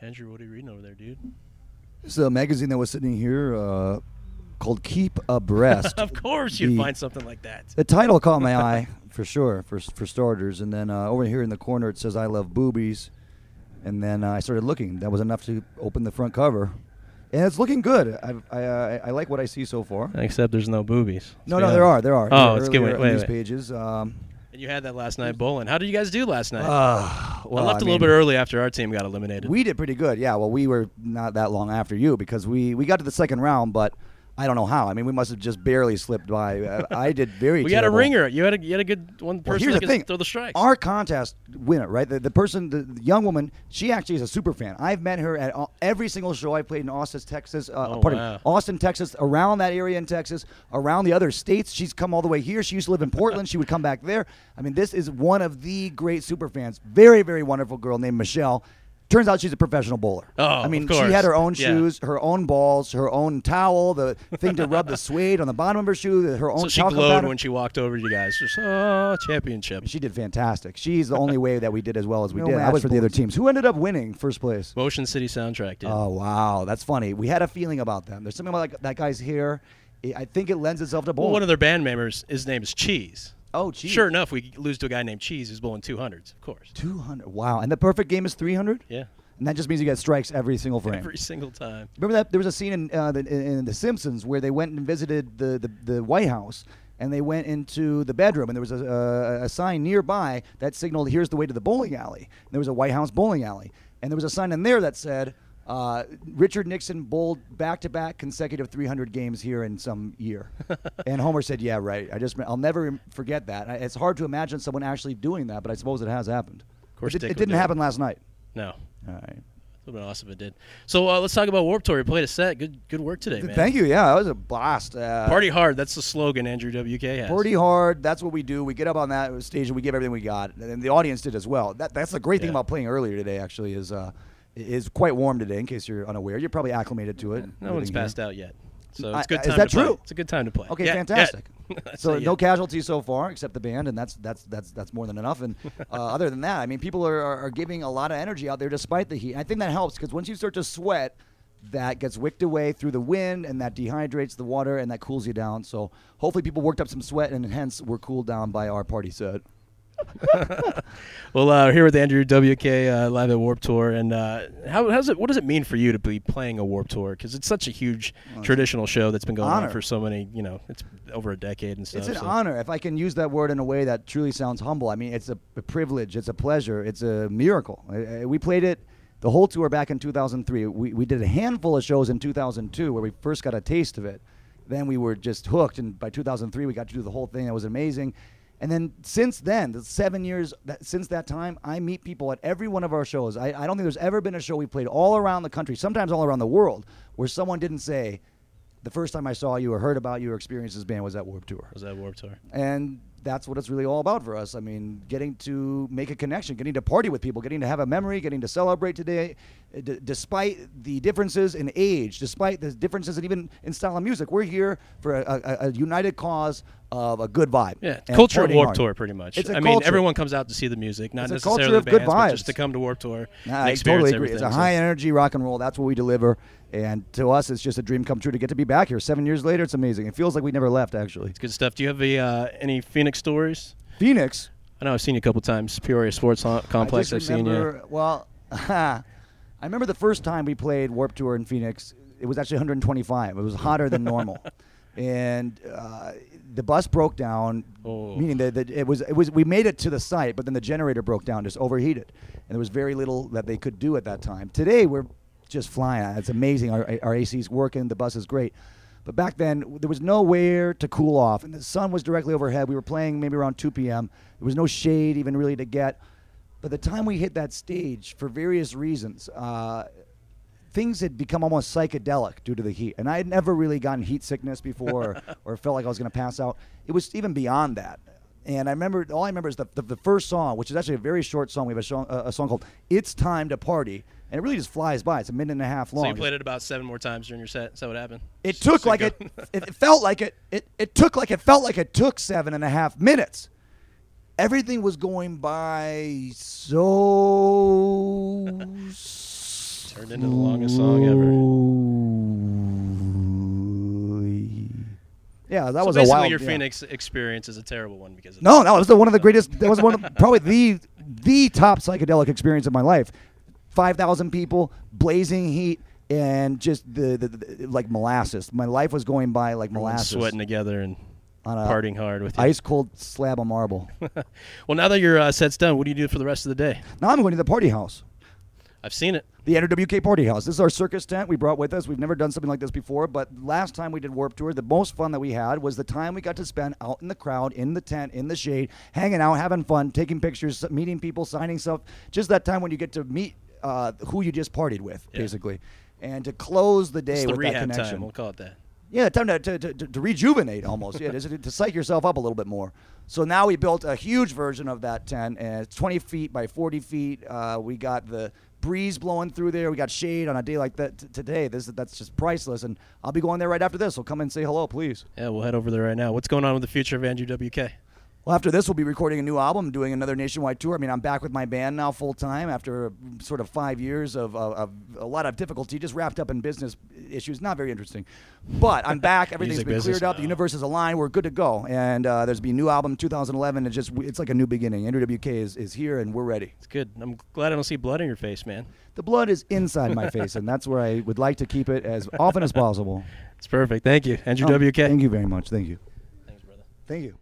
Andrew, what are you reading over there, dude? It's a magazine that was sitting here called Keep Abreast. Of course you'd find something like that. The title caught my eye, for sure, for starters. And then over here in the corner it says, I love boobies. And then I started looking. That was enough to open the front cover. And it's looking good. I like what I see so far. Except there's no boobies. No, there are. Oh, let's get these pages. And you had that last night bowling. How did you guys do last night? Well, I left a little bit early after our team got eliminated. We did pretty good. Yeah, well, we were not that long after you because we got to the second round, but I don't know how. I mean, we must have just barely slipped by. I did very We terrible. had a ringer. You had a good one person here's that the could thing. throw the strikes. Our contest winner, right? The person, the young woman, she actually is a super fan. I've met her at every single show I played in Austin, Texas. Austin, Texas, around that area in Texas, around the other states. She's come all the way here. She used to live in Portland. She would come back there. I mean, this is one of the great super fans. Very, very wonderful girl named Michelle. Turns out she's a professional bowler. Oh, I mean, of course. she had her own shoes, her own balls, her own towel, the thing to rub the suede on the bottom of her shoe, her own so she talcum glowed powder. when she walked over to you guys. Just, championship. She did fantastic. She's the only way that we did as well as we did. No That was match for the other points. teams. Who ended up winning first place? Motion City Soundtrack did. Oh, wow. That's funny. We had a feeling about them. There's something about that guy's hair. I think it lends itself to Well, bowling. one of their band members, his name is Cheese. Oh, geez. Sure enough, we lose to a guy named Cheese who's bowling 200s, of course. 200. Wow. And the perfect game is 300? Yeah. And that just means you get strikes every single frame. Every single time. Remember that there was a scene in The Simpsons where they went and visited the White House, and they went into the bedroom, and there was a sign nearby that signaled, here's the way to the bowling alley. And there was a White House bowling alley. And there was a sign in there that said, Richard Nixon bowled back-to-back consecutive 300 games here in some year. And Homer said, yeah, right. I'll never forget that. It's hard to imagine someone actually doing that, but I suppose it has happened. Of course, It didn't happen last night. No. All right. It would have been awesome if it did. So let's talk about Warped Tour. You played a set. Good work today, man. Thank you. Yeah, that was a blast. Party hard. That's the slogan Andrew WK has. Party hard. That's what we do. We get up on that stage and we give everything we got, and the audience did as well. That's the great thing about playing earlier today. Actually, is quite warm today. In case you're unaware, you're probably acclimated to it. No one's passed out yet. So it's a good is time that to play. true? It's a good time to play. Okay, Yeah, fantastic. yeah. So yeah. no casualties so far, except the band, and that's more than enough. And other than that, I mean, people are giving a lot of energy out there despite the heat. I think that helps because once you start to sweat, that gets wicked away through the wind, and that dehydrates the water, and that cools you down. So hopefully people worked up some sweat, and hence were cooled down by our party set. Well, we're here with Andrew WK live at Warped Tour, and what does it mean for you to be playing a Warped Tour? Because it's such a huge traditional show that's been going on for so many, it's over a decade and stuff. It's an honor, if I can use that word in a way that truly sounds humble. I mean, it's a privilege, it's a pleasure, it's a miracle. We played it the whole tour back in 2003. We did a handful of shows in 2002 where we first got a taste of it. Then we were just hooked, and by 2003 we got to do the whole thing. It was amazing. And then since then, the 7 years since that time, I meet people at every one of our shows. I don't think there's ever been a show we played all around the country, sometimes all around the world, where someone didn't say, the first time I saw you or heard about you or experienced this band was at Warped Tour. Was that Warped Tour? And that's what it's really all about for us. I mean, getting to make a connection, getting to party with people, getting to have a memory, getting to celebrate today, despite the differences in age, despite the differences even in style of music. We're here for a united cause of a good vibe. Yeah, and culture of partying Warped hard. Tour, pretty much. It's a I mean, culture. everyone comes out to see the music, not It's a necessarily culture of the good bands, but just vibes. to come to Warped Tour and I experience totally agree. everything. It's a So- high energy rock and roll. That's what we deliver. And to us, it's just a dream come true to get to be back here. 7 years later, it's amazing. It feels like we never left, actually. It's good stuff. Do you have any Phoenix stories? Phoenix. I know I've seen you a couple times. Peoria Sports Complex. I I've just seen you. remember, well, I remember the first time we played Warped Tour in Phoenix. It was actually 125. It was hotter than normal. And the bus broke down, meaning that it was we made it to the site, but then the generator broke down, just overheated, and there was very little that they could do at that time. Today we're just flying. It's amazing. Our AC's working. The bus is great. But back then, there was nowhere to cool off, and the sun was directly overhead. We were playing maybe around 2 p.m. There was no shade even really to get. By the time we hit that stage, for various reasons, things had become almost psychedelic due to the heat. And I had never really gotten heat sickness before or felt like I was going to pass out. It was even beyond that. And all I remember is the first song, which is actually a very short song. We have a song called "It's Time to Party," and it really just flies by. It's a minute and a half long. So you played it about 7 more times during your set. Is that what happened? It took like it felt like it took 7.5 minutes. Everything was going by so Turned into the longest song ever. Yeah, that so was basically a wild. Your Phoenix experience is a terrible one because of no, that was one of the greatest. That was probably the top psychedelic experience of my life. 5,000 people, blazing heat, and just the like molasses. My life was going by like molasses. Sweating together and partying hard with you. Ice cold slab of marble. Well, now that your set's done, what do you do for the rest of the day? Now I'm going to the party house. I've seen it. The NWK Party House. This is our circus tent we brought with us. We've never done something like this before, but last time we did Warped Tour, the most fun that we had was the time we got to spend out in the crowd, in the tent, in the shade, hanging out, having fun, taking pictures, meeting people, signing stuff. Just that time when you get to meet who you just partied with, basically. And to close the day it's the with that connection. Time. We'll call it that. Yeah, time to rejuvenate almost. Yeah, to psych yourself up a little bit more. So now we built a huge version of that tent, and it's 20 feet by 40 feet. We got the breeze blowing through there. We got shade on a day like that today. That's just priceless. And I'll be going there right after this. So come and say hello, please. Yeah, we'll head over there right now. What's going on with the future of Andrew WK? Well, after this, we'll be recording a new album, doing another nationwide tour. I mean, I'm back with my band now full time after sort of 5 years of a lot of difficulty, just wrapped up in business issues. Not very interesting. But I'm back. Everything's been cleared up. The universe is aligned. We're good to go. And there's be a new album 2011. It's like a new beginning. Andrew WK is here, and we're ready. It's good. I'm glad I don't see blood on your face, man. The blood is inside my face, and that's where I would like to keep it as often as possible. It's perfect. Thank you. Andrew WK. Thank you very much. Thank you. Thanks, brother. Thank you.